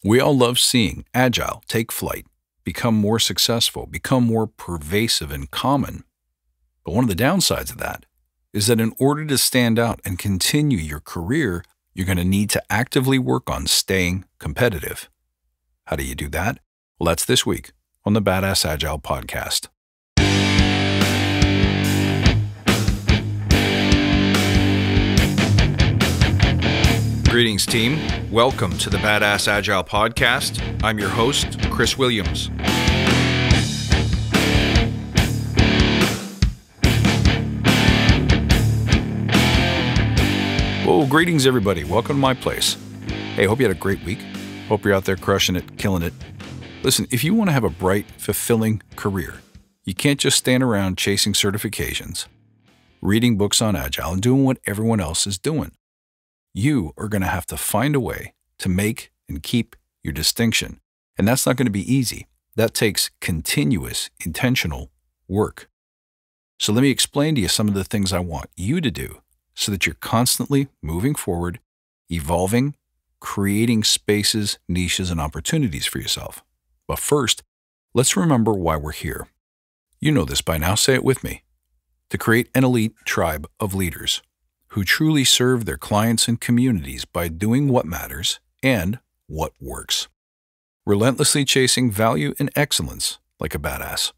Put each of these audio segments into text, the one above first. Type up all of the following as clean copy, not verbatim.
We all love seeing Agile take flight, become more successful, become more pervasive and common. But one of the downsides of that is that in order to stand out and continue your career, you're going to need to actively work on staying competitive. How do you do that? Well, that's this week on the Badass Agile podcast. Greetings, team. Welcome to the Badass Agile podcast. I'm your host, Chris Williams. Well, greetings, everybody. Welcome to my place. Hey, hope you had a great week. Hope you're out there crushing it, killing it. Listen, if you want to have a bright, fulfilling career, you can't just stand around chasing certifications, reading books on Agile, and doing what everyone else is doing. You are going to have to find a way to make and keep your distinction. And that's not going to be easy. That takes continuous, intentional work. So let me explain to you some of the things I want you to do so that you're constantly moving forward, evolving, creating spaces, niches, and opportunities for yourself. But first, let's remember why we're here. You know this by now. Say it with me. To create an elite tribe of leaders who truly serve their clients and communities by doing what matters and what works. Relentlessly chasing value and excellence like a badass.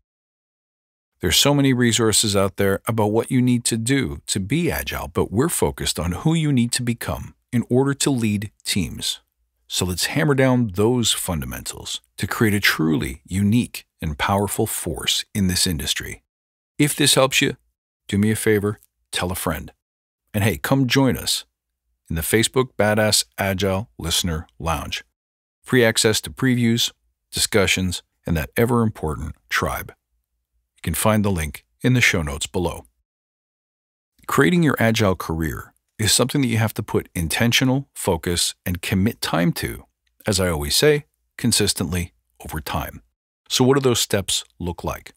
There's so many resources out there about what you need to do to be agile, but we're focused on who you need to become in order to lead teams. So let's hammer down those fundamentals to create a truly unique and powerful force in this industry. If this helps you, do me a favor, tell a friend. And hey, come join us in the Facebook Badass Agile Listener Lounge. Free access to previews, discussions, and that ever-important tribe. You can find the link in the show notes below. Creating your Agile career is something that you have to put intentional focus and commit time to, as I always say, consistently over time. So what do those steps look like?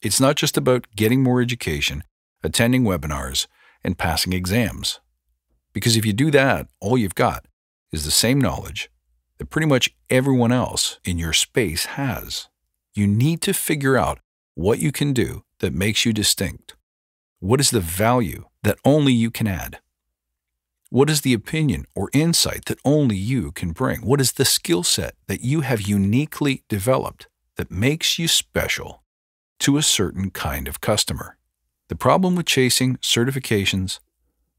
It's not just about getting more education, attending webinars, and passing exams. Because if you do that, all you've got is the same knowledge that pretty much everyone else in your space has. You need to figure out what you can do that makes you distinct. What is the value that only you can add? What is the opinion or insight that only you can bring? What is the skill set that you have uniquely developed that makes you special to a certain kind of customer? The problem with chasing certifications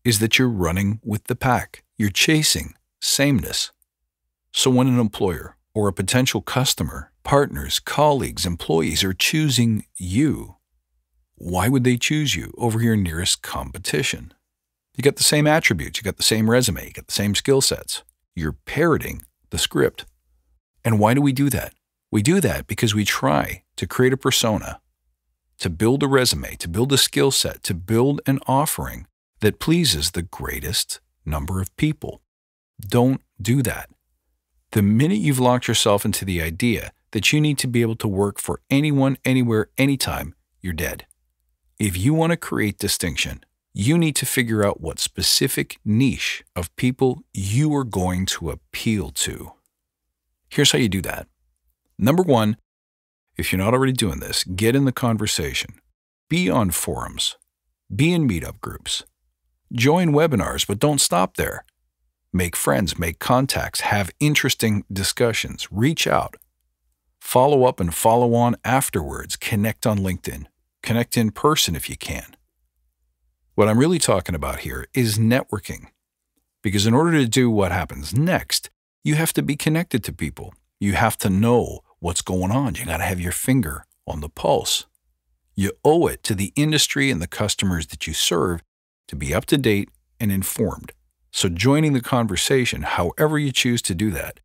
is that you're running with the pack. You're chasing sameness. So when an employer or a potential customer, partners, colleagues, employees are choosing you, why would they choose you over your nearest competition? You got the same attributes, you got the same resume, you got the same skill sets. You're parroting the script. And why do we do that? We do that because we try to create a persona, to build a resume, to build a skill set, to build an offering that pleases the greatest number of people. Don't do that. The minute you've locked yourself into the idea that you need to be able to work for anyone, anywhere, anytime, you're dead. If you want to create distinction, you need to figure out what specific niche of people you are going to appeal to. Here's how you do that. Number one, if you're not already doing this, get in the conversation. Be on forums. Be in meetup groups. Join webinars, but don't stop there. Make friends, make contacts, have interesting discussions. Reach out. Follow up and follow on afterwards. Connect on LinkedIn. Connect in person if you can. What I'm really talking about here is networking. Because in order to do what happens next, you have to be connected to people. You have to know what's going on. You got to have your finger on the pulse. You owe it to the industry and the customers that you serve to be up to date and informed. So joining the conversation, however you choose to do that,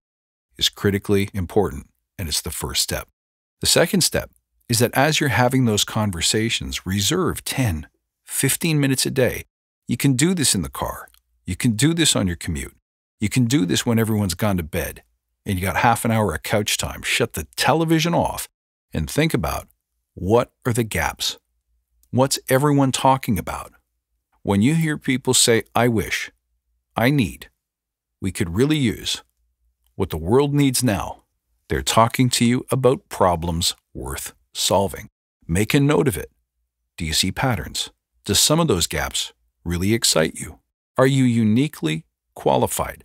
is critically important, and it's the first step. The second step is that as you're having those conversations, reserve 10, 15 minutes a day. You can do this in the car. You can do this on your commute. You can do this when everyone's gone to bed and you got half an hour of couch time. Shut the television off and think about, what are the gaps? What's everyone talking about? When you hear people say, I wish, I need, we could really use, what the world needs now. They're talking to you about problems worth solving. Make a note of it. Do you see patterns? Do some of those gaps really excite you? Are you uniquely qualified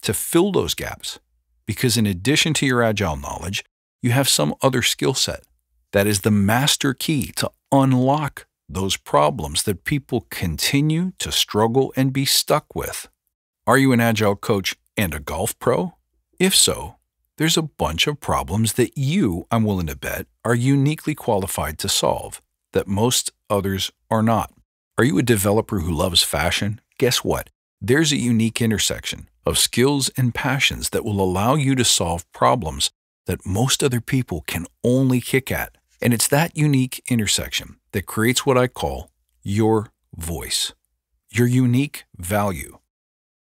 to fill those gaps? Because in addition to your Agile knowledge, you have some other skill set that is the master key to unlock those problems that people continue to struggle and be stuck with. Are you an Agile coach and a golf pro? If so, there's a bunch of problems that you, I'm willing to bet, are uniquely qualified to solve that most others are not. Are you a developer who loves fashion? Guess what? There's a unique intersection of skills and passions that will allow you to solve problems that most other people can only kick at. And it's that unique intersection that creates what I call your voice, your unique value,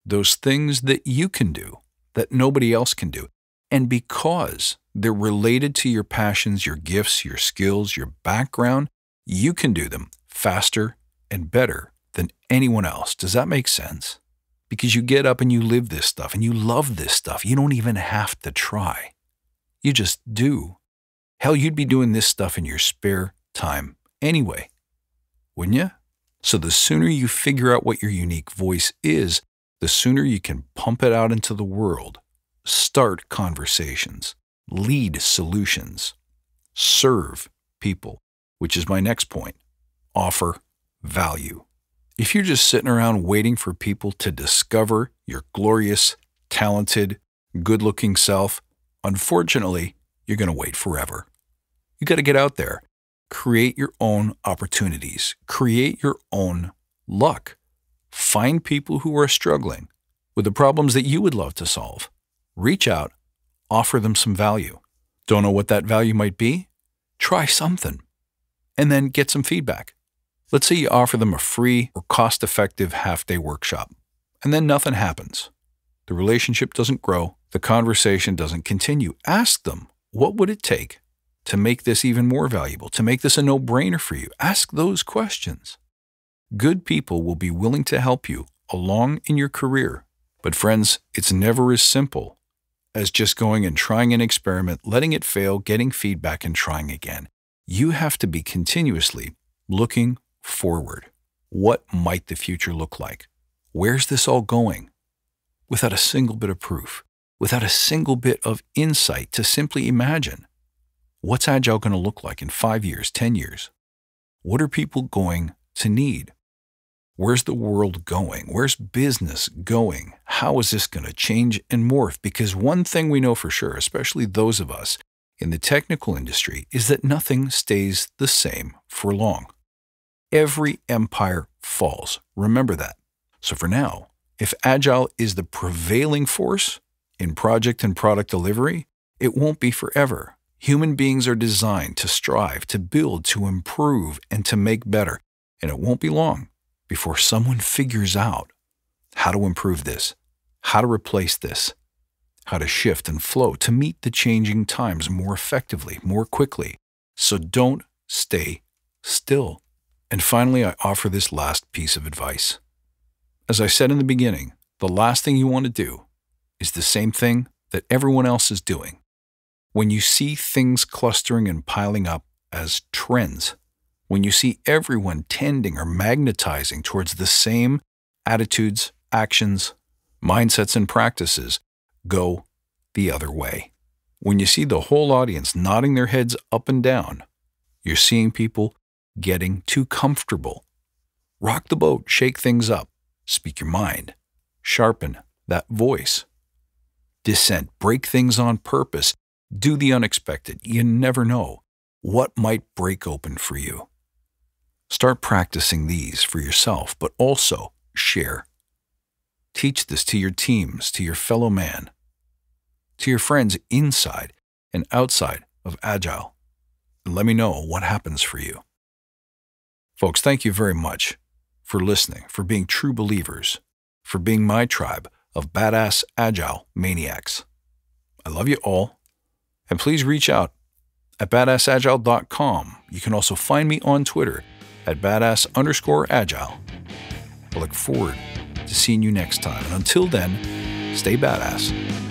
those things that you can do that nobody else can do. And because they're related to your passions, your gifts, your skills, your background, you can do them faster and better than anyone else. Does that make sense? Because you get up and you live this stuff and you love this stuff. You don't even have to try. You just do. Hell, you'd be doing this stuff in your spare time anyway, wouldn't you? So the sooner you figure out what your unique voice is, the sooner you can pump it out into the world, start conversations, lead solutions, serve people, which is my next point, offer value. If you're just sitting around waiting for people to discover your glorious, talented, good-looking self, unfortunately, you're going to wait forever. You got to get out there. Create your own opportunities. Create your own luck. Find people who are struggling with the problems that you would love to solve. Reach out, offer them some value. Don't know what that value might be? Try something, and then get some feedback. Let's say you offer them a free or cost-effective half-day workshop, and then nothing happens. The relationship doesn't grow. The conversation doesn't continue. Ask them, what would it take to make this even more valuable, to make this a no-brainer for you? Ask those questions. Good people will be willing to help you along in your career. But friends, it's never as simple as just going and trying an experiment, letting it fail, getting feedback, and trying again. You have to be continuously looking forward. What might the future look like? Where's this all going? Without a single bit of proof, without a single bit of insight to simply imagine. What's Agile going to look like in 5 years, 10 years? What are people going to need? Where's the world going? Where's business going? How is this going to change and morph? Because one thing we know for sure, especially those of us in the technical industry, is that nothing stays the same for long. Every empire falls. Remember that. So for now, if Agile is the prevailing force in project and product delivery, it won't be forever. Human beings are designed to strive, to build, to improve, and to make better. And it won't be long before someone figures out how to improve this, how to replace this, how to shift and flow to meet the changing times more effectively, more quickly. So don't stay still. And finally, I offer this last piece of advice. As I said in the beginning, the last thing you want to do is the same thing that everyone else is doing. When you see things clustering and piling up as trends, when you see everyone tending or magnetizing towards the same attitudes, actions, mindsets, and practices, go the other way. When you see the whole audience nodding their heads up and down, you're seeing people getting too comfortable. Rock the boat, shake things up, speak your mind, sharpen that voice. Dissent, break things on purpose, do the unexpected. You never know what might break open for you. Start practicing these for yourself, but also share. Teach this to your teams, to your fellow man, to your friends inside and outside of Agile, and let me know what happens for you. Folks, thank you very much for listening, for being true believers, for being my tribe of badass Agile maniacs. I love you all, and please reach out at badassagile.com. You can also find me on Twitter at badass_agile. I look forward to seeing you next time. And until then, stay badass.